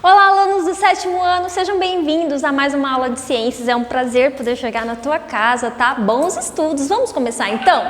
Olá, alunos do sétimo ano, sejam bem-vindos a mais uma aula de ciências. É um prazer poder chegar na tua casa, tá? Bons estudos. Vamos começar então?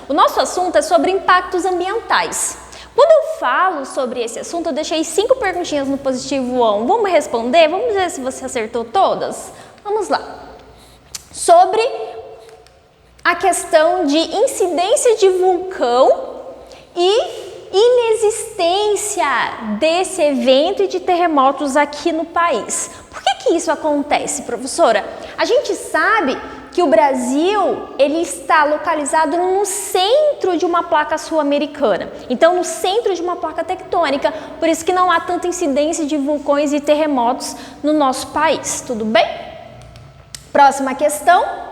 O nosso assunto é sobre impactos ambientais. Quando eu falo sobre esse assunto, eu deixei 5 perguntinhas no positivo 1. Vamos responder? Vamos ver se você acertou todas? Vamos lá. Sobre a questão de incidência de vulcão e inexistência desse evento e de terremotos aqui no país. Por que isso acontece, professora? A gente sabe que o Brasil ele está localizado no centro de uma placa sul-americana, então no centro de uma placa tectônica, por isso que não há tanta incidência de vulcões e terremotos no nosso país, tudo bem? Próxima questão.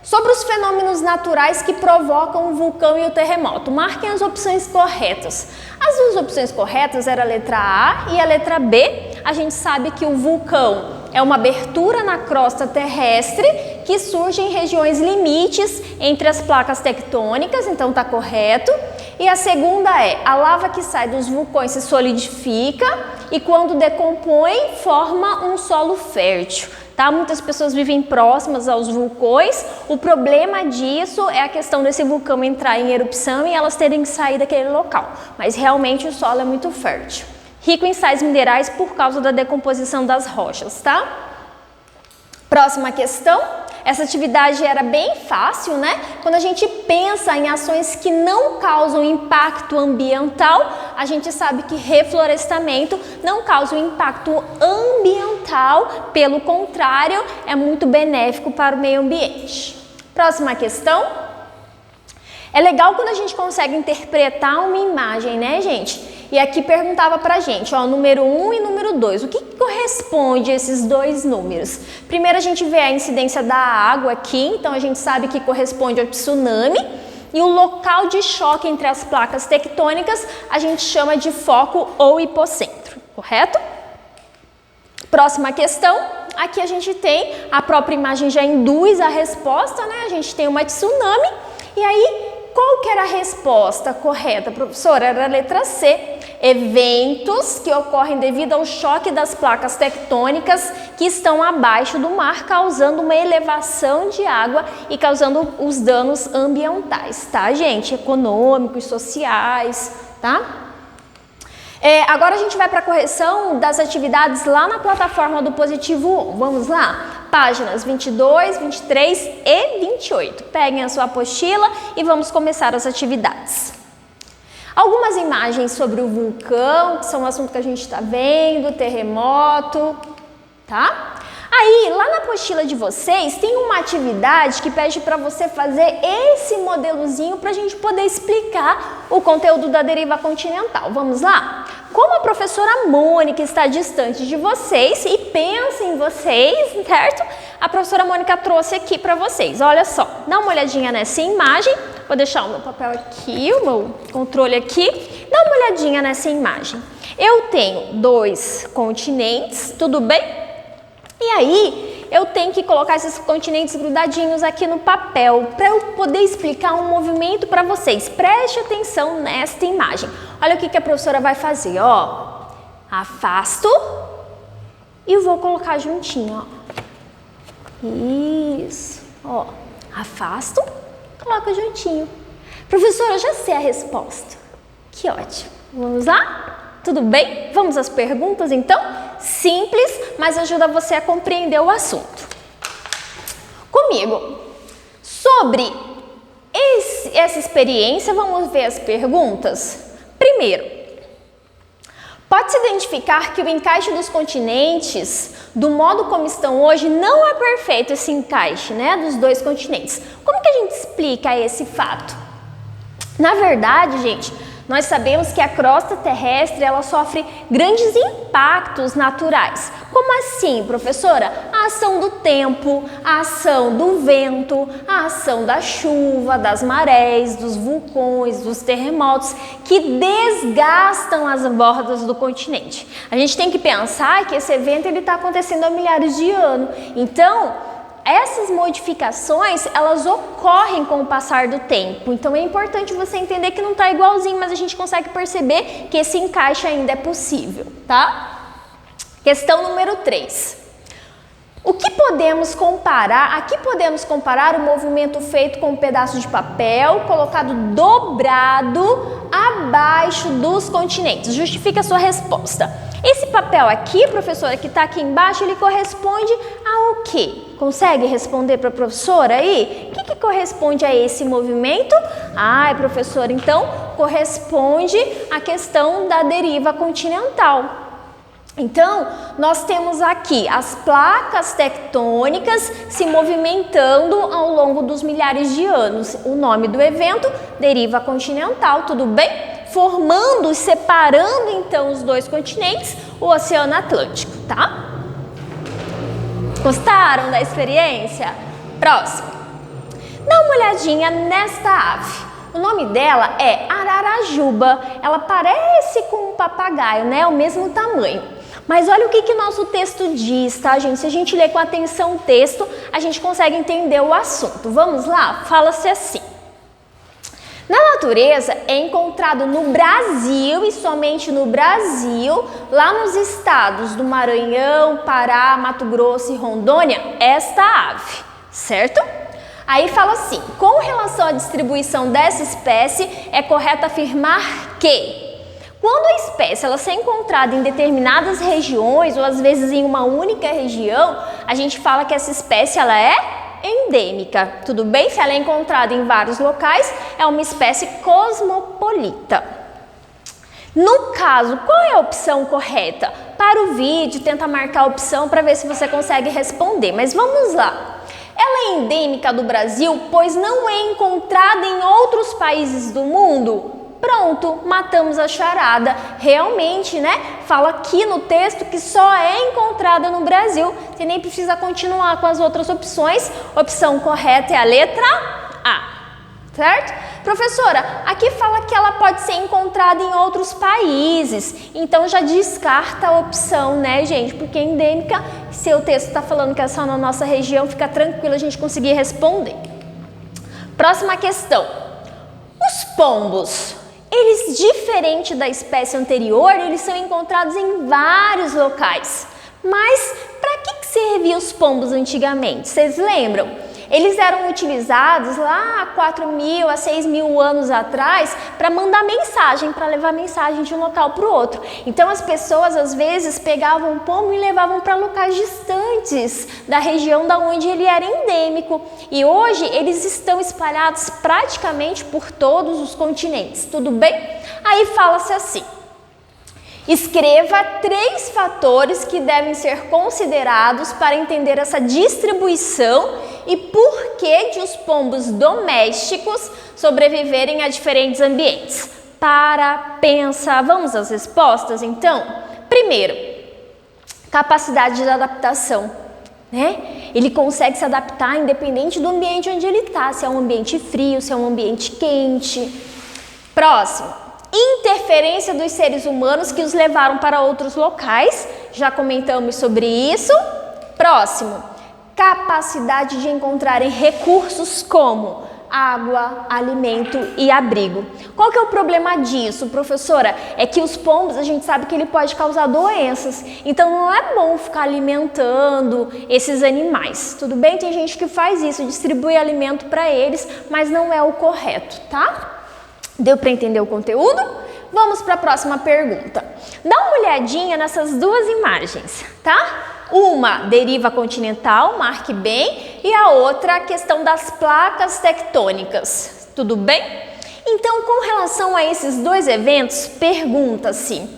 Sobre os fenômenos naturais que provocam o vulcão e o terremoto. Marquem as opções corretas. As duas opções corretas eram a letra A e a letra B. A gente sabe que o vulcão é uma abertura na crosta terrestre que surge em regiões limites entre as placas tectônicas, então está correto. E a segunda é a lava que sai dos vulcões se solidifica e quando decompõe forma um solo fértil. Tá? Muitas pessoas vivem próximas aos vulcões. O problema disso é a questão desse vulcão entrar em erupção e elas terem que sair daquele local. Mas realmente o solo é muito fértil. Rico em sais minerais por causa da decomposição das rochas, tá? Próxima questão. Essa atividade era bem fácil, né? Quando a gente pensa em ações que não causam impacto ambiental, a gente sabe que reflorestamento não causa um impacto ambiental, pelo contrário, é muito benéfico para o meio ambiente. Próxima questão. É legal quando a gente consegue interpretar uma imagem, né, gente? E aqui perguntava pra gente, ó, número 1 e número 2, o que corresponde a esses dois números? Primeiro a gente vê a incidência da água aqui, então a gente sabe que corresponde ao tsunami, e o local de choque entre as placas tectônicas a gente chama de foco ou hipocentro, correto? Próxima questão, aqui a gente tem, a própria imagem já induz a resposta, né? A gente tem uma tsunami, e aí qual que era a resposta correta, professora? Era a letra C. Eventos que ocorrem devido ao choque das placas tectônicas que estão abaixo do mar, causando uma elevação de água e causando os danos ambientais, tá, gente? Econômicos, sociais, tá? Agora a gente vai para a correção das atividades lá na plataforma do Positivo 1. Vamos lá? Páginas 22, 23 e 28. Peguem a sua apostila e vamos começar as atividades. Algumas imagens sobre o vulcão, que são um assunto que a gente está vendo, terremoto, tá? Aí, lá na apostila de vocês, tem uma atividade que pede para você fazer esse modelozinho para a gente poder explicar o conteúdo da deriva continental. Vamos lá? Como a professora Mônica está distante de vocês e pensa em vocês, certo? A professora Mônica trouxe aqui para vocês. Olha só, dá uma olhadinha nessa imagem. Vou deixar o meu papel aqui, o meu controle aqui. Dá uma olhadinha nessa imagem. Eu tenho 2 continentes, tudo bem? E aí, eu tenho que colocar esses continentes grudadinhos aqui no papel para eu poder explicar um movimento para vocês. Preste atenção nesta imagem. Olha o que a professora vai fazer, ó. Afasto e vou colocar juntinho, ó. Isso, ó. Afasto, coloca juntinho. Professora, eu já sei a resposta. Que ótimo. Vamos lá? Tudo bem? Vamos às perguntas, então? Simples, mas ajuda você a compreender o assunto. Comigo. Sobre essa experiência, vamos ver as perguntas? Primeiro, pode-se identificar que o encaixe dos continentes, do modo como estão hoje, não é perfeito esse encaixe, né, dos 2 continentes. Como que a gente explica esse fato? Na verdade, gente, nós sabemos que a crosta terrestre ela sofre grandes impactos naturais. Como assim, professora? A ação do tempo, a ação do vento, a ação da chuva, das marés, dos vulcões, dos terremotos, que desgastam as bordas do continente. A gente tem que pensar que esse evento está acontecendo há milhares de anos. Então, essas modificações, elas ocorrem com o passar do tempo. Então, é importante você entender que não está igualzinho, mas a gente consegue perceber que esse encaixe ainda é possível, tá? Questão número 3. O que podemos comparar? Aqui podemos comparar o movimento feito com um pedaço de papel colocado dobrado abaixo dos continentes. Justifique a sua resposta. Esse papel aqui, professora, que está aqui embaixo, ele corresponde ao quê? Consegue responder para a professora aí? O que corresponde a esse movimento? Professora, então corresponde à questão da deriva continental. Então, nós temos aqui as placas tectônicas se movimentando ao longo dos milhares de anos. O nome do evento, deriva continental, tudo bem? Formando e separando então os dois continentes, o Oceano Atlântico, tá? Gostaram da experiência? Próximo. Dá uma olhadinha nesta ave. O nome dela é Ararajuba. Ela parece com um papagaio, né? O mesmo tamanho. Mas olha o que nosso texto diz, tá, gente? Se a gente ler com atenção o texto, a gente consegue entender o assunto. Vamos lá? Fala-se assim. Na natureza é encontrado no Brasil e somente no Brasil, lá nos estados do Maranhão, Pará, Mato Grosso e Rondônia, esta ave, certo? Aí fala assim, com relação à distribuição dessa espécie, é correto afirmar que quando a espécie ela ser encontrada em determinadas regiões ou às vezes em uma única região, a gente fala que essa espécie ela é endêmica, tudo bem? Se ela é encontrada em vários locais, é uma espécie cosmopolita. No caso, qual é a opção correta? Para o vídeo, tenta marcar a opção para ver se você consegue responder, mas vamos lá. Ela é endêmica do Brasil, pois não é encontrada em outros países do mundo? Pronto, matamos a charada. Realmente, né? Fala aqui no texto que só é encontrada no Brasil. Você nem precisa continuar com as outras opções. Opção correta é a letra A, certo? Professora, aqui fala que ela pode ser encontrada em outros países. Então já descarta a opção, né, gente? Porque é endêmica, se o texto está falando que é só na nossa região, fica tranquilo a gente conseguir responder. Próxima questão. Os pombos. Eles, diferente da espécie anterior, eles são encontrados em vários locais. Mas para que serviam os pombos antigamente? Vocês lembram? Eles eram utilizados lá há 4.000 a 6.000 anos atrás para mandar mensagem, para levar mensagem de um local para o outro. Então as pessoas às vezes pegavam o pombo e levavam para locais distantes da região da onde ele era endêmico. E hoje eles estão espalhados praticamente por todos os continentes, tudo bem? Aí fala-se assim. Escreva 3 fatores que devem ser considerados para entender essa distribuição e por que de os pombos domésticos sobreviverem a diferentes ambientes. Para, pensa, vamos às respostas então? Primeiro, capacidade de adaptação, né? Ele consegue se adaptar independente do ambiente onde ele está, se é um ambiente frio, se é um ambiente quente. Próximo. Interferência dos seres humanos que os levaram para outros locais, já comentamos sobre isso. Próximo, capacidade de encontrarem recursos como água, alimento e abrigo. Qual que é o problema disso, professora? É que os pombos, a gente sabe que ele pode causar doenças, então não é bom ficar alimentando esses animais, tudo bem? Tem gente que faz isso, distribui alimento para eles, mas não é o correto, tá? Deu para entender o conteúdo? Vamos para a próxima pergunta. Dá uma olhadinha nessas 2 imagens, tá? Uma, deriva continental, marque bem, e a outra, a questão das placas tectônicas. Tudo bem? Então, com relação a esses 2 eventos, pergunta-se: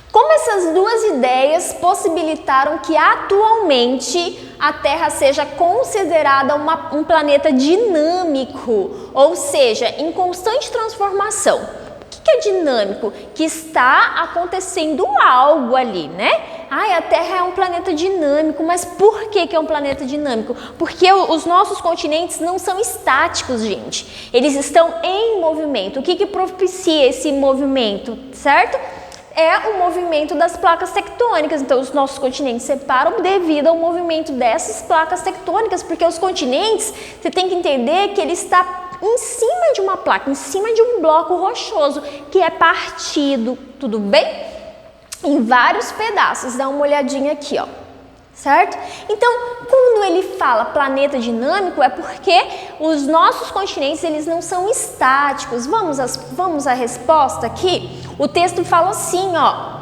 como essas 2 ideias possibilitaram que atualmente a Terra seja considerada um planeta dinâmico, ou seja, em constante transformação? O que é dinâmico? Que está acontecendo algo ali, né? A Terra é um planeta dinâmico, mas por que é um planeta dinâmico? Porque os nossos continentes não são estáticos, gente. Eles estão em movimento. O que propicia esse movimento, certo? É o movimento das placas tectônicas. Então, os nossos continentes se separam devido ao movimento dessas placas tectônicas, porque os continentes, você tem que entender que ele está em cima de uma placa, em cima de um bloco rochoso, que é partido, tudo bem? em vários pedaços. Dá uma olhadinha aqui, ó. Certo? Então, quando ele fala planeta dinâmico, é porque os nossos continentes, eles não são estáticos. Vamos à resposta aqui? O texto fala assim, ó.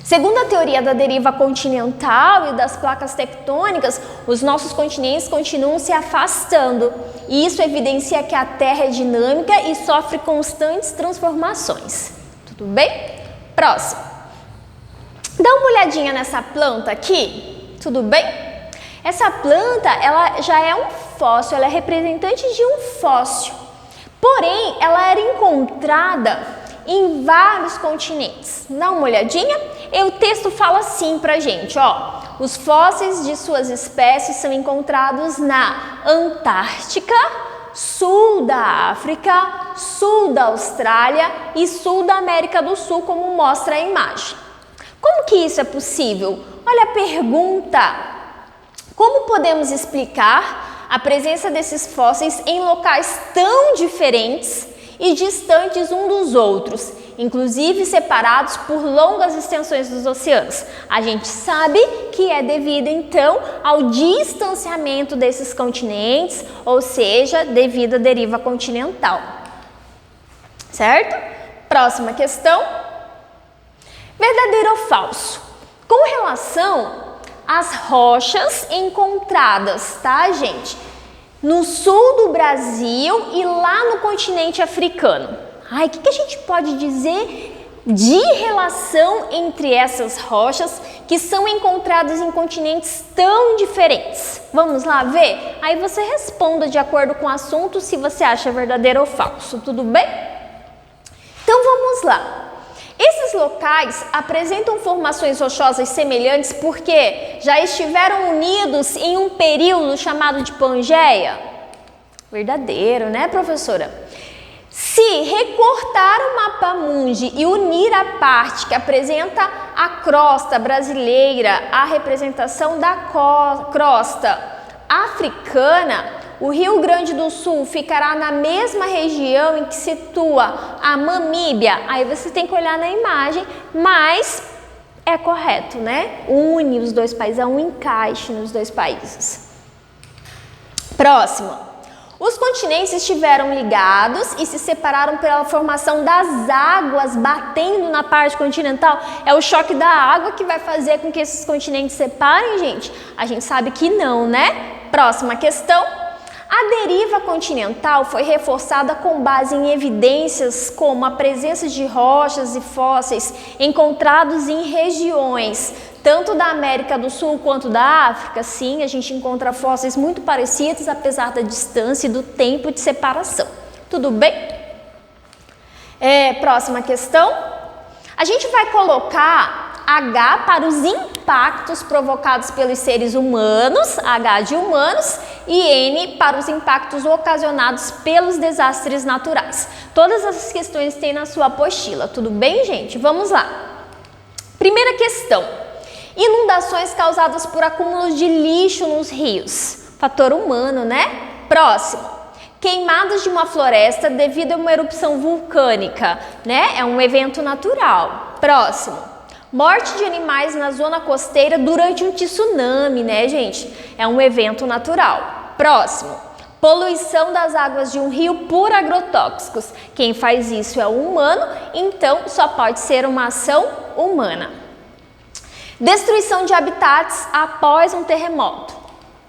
Segundo a teoria da deriva continental e das placas tectônicas, os nossos continentes continuam se afastando. E isso evidencia que a Terra é dinâmica e sofre constantes transformações. Tudo bem? Próximo. Dá uma olhadinha nessa planta aqui. Tudo bem? Essa planta, ela já é um fóssil, ela é representante de um fóssil. Porém, ela era encontrada em vários continentes. Dá uma olhadinha? E o texto fala assim pra gente, ó. Os fósseis de suas espécies são encontrados na Antártica, sul da África, sul da Austrália e sul da América do Sul, como mostra a imagem. Como que isso é possível? Olha a pergunta. Como podemos explicar a presença desses fósseis em locais tão diferentes e distantes um dos outros, inclusive separados por longas extensões dos oceanos? A gente sabe que é devido, então, ao distanciamento desses continentes, ou seja, devido à deriva continental. Certo? Próxima questão. Verdadeiro ou falso? Com relação às rochas encontradas, tá, gente? No sul do Brasil e lá no continente africano. Ai, o que a gente pode dizer de relação entre essas rochas que são encontradas em continentes tão diferentes? Vamos lá ver? Aí você responda de acordo com o assunto se você acha verdadeiro ou falso, tudo bem? Então vamos lá. Esses locais apresentam formações rochosas semelhantes porque já estiveram unidos em um período chamado de Pangeia? Verdadeiro, né, professora? Se recortar o mapa mundi e unir a parte que apresenta a crosta brasileira à representação da crosta africana, o Rio Grande do Sul ficará na mesma região em que se situa a Namíbia. Aí você tem que olhar na imagem, mas é correto, né? Une os dois países, é um encaixe nos dois países. Próximo. Os continentes estiveram ligados e se separaram pela formação das águas batendo na parte continental. É o choque da água que vai fazer com que esses continentes se separem, gente? A gente sabe que não, né? Próxima questão. A deriva continental foi reforçada com base em evidências como a presença de rochas e fósseis encontrados em regiões tanto da América do Sul quanto da África. Sim, a gente encontra fósseis muito parecidos, apesar da distância e do tempo de separação. Tudo bem? Próxima questão. A gente vai colocar H para os impactos provocados pelos seres humanos, H de humanos, e N para os impactos ocasionados pelos desastres naturais. Todas essas questões tem na sua apostila, tudo bem, gente? Vamos lá. Primeira questão. Inundações causadas por acúmulos de lixo nos rios. Fator humano, né? Próximo. Queimadas de uma floresta devido a uma erupção vulcânica, né? É um evento natural. Próximo. Morte de animais na zona costeira durante um tsunami, né, gente? É um evento natural. Próximo. Poluição das águas de um rio por agrotóxicos. Quem faz isso é o humano, então só pode ser uma ação humana. Destruição de habitats após um terremoto.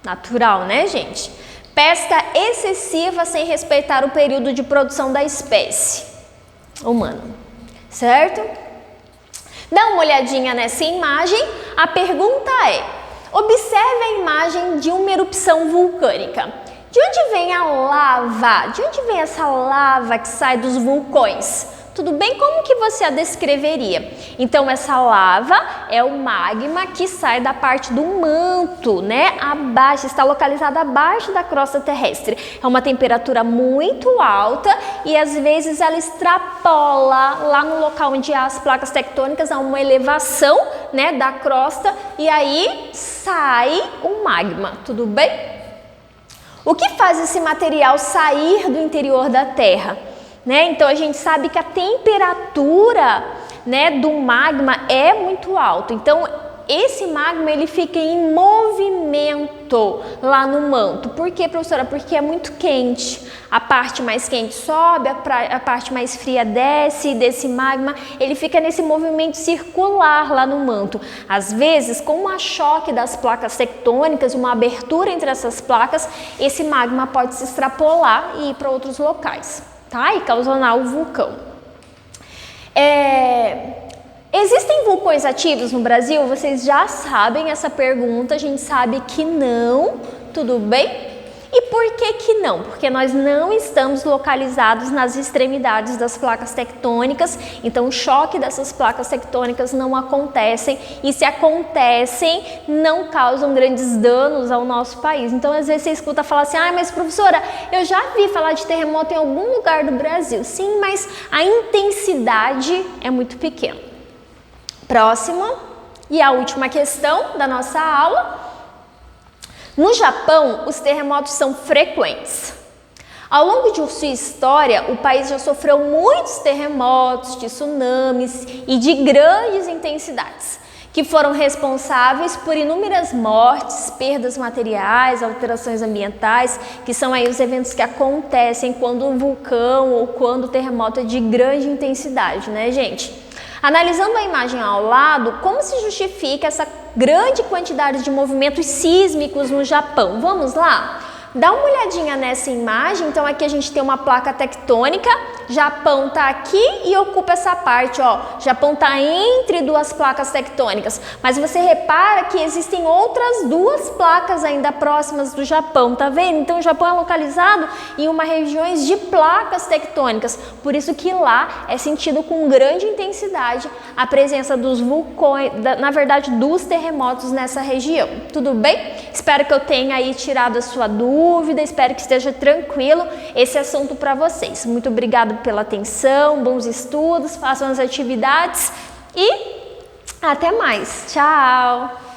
Natural, né, gente? Pesca excessiva sem respeitar o período de produção da espécie. Humano. Certo? Dá uma olhadinha nessa imagem. A pergunta é: observe a imagem de uma erupção vulcânica. De onde vem a lava? De onde vem essa lava que sai dos vulcões? Tudo bem? Como que você a descreveria? Então, essa lava é o magma que sai da parte do manto, né? Abaixo, está localizada abaixo da crosta terrestre. É uma temperatura muito alta e às vezes ela extrapola lá no local onde há as placas tectônicas, há uma elevação, né, da crosta e aí sai o magma. Tudo bem? O que faz esse material sair do interior da Terra? Né? Então a gente sabe que a temperatura né, do magma é muito alto. Então, esse magma ele fica em movimento lá no manto. Por quê, professora? Porque é muito quente. A parte mais quente sobe, a parte mais fria desce, e desse magma ele fica nesse movimento circular lá no manto. Às vezes, com um choque das placas tectônicas, uma abertura entre essas placas, esse magma pode se extrapolar e ir para outros locais, tá? E causar o vulcão. Existem vulcões ativos no Brasil? Vocês já sabem essa pergunta, a gente sabe que não, tudo bem? E por que não? Porque nós não estamos localizados nas extremidades das placas tectônicas, então o choque dessas placas tectônicas não acontecem, e se acontecem, não causam grandes danos ao nosso país. Então às vezes você escuta falar assim, mas professora, eu já vi falar de terremoto em algum lugar do Brasil. Sim, mas a intensidade é muito pequena. Próximo, e a última questão da nossa aula. No Japão, os terremotos são frequentes. Ao longo de sua história, o país já sofreu muitos terremotos, de tsunamis e de grandes intensidades, que foram responsáveis por inúmeras mortes, perdas materiais, alterações ambientais, que são aí os eventos que acontecem quando um vulcão ou quando o terremoto é de grande intensidade, né, gente? Analisando a imagem ao lado, como se justifica essa grande quantidade de movimentos sísmicos no Japão? Vamos lá? Dá uma olhadinha nessa imagem. Então aqui a gente tem uma placa tectônica, Japão está aqui e ocupa essa parte, ó. Japão está entre duas placas tectônicas, mas você repara que existem outras duas placas ainda próximas do Japão, tá vendo? Então o Japão é localizado em uma regiões de placas tectônicas, por isso que lá é sentido com grande intensidade a presença dos vulcões, na verdade dos terremotos nessa região. Tudo bem? Espero que eu tenha aí tirado a sua dúvida, espero que esteja tranquilo esse assunto para vocês. Muito obrigada pela atenção, bons estudos, façam as atividades e até mais. Tchau!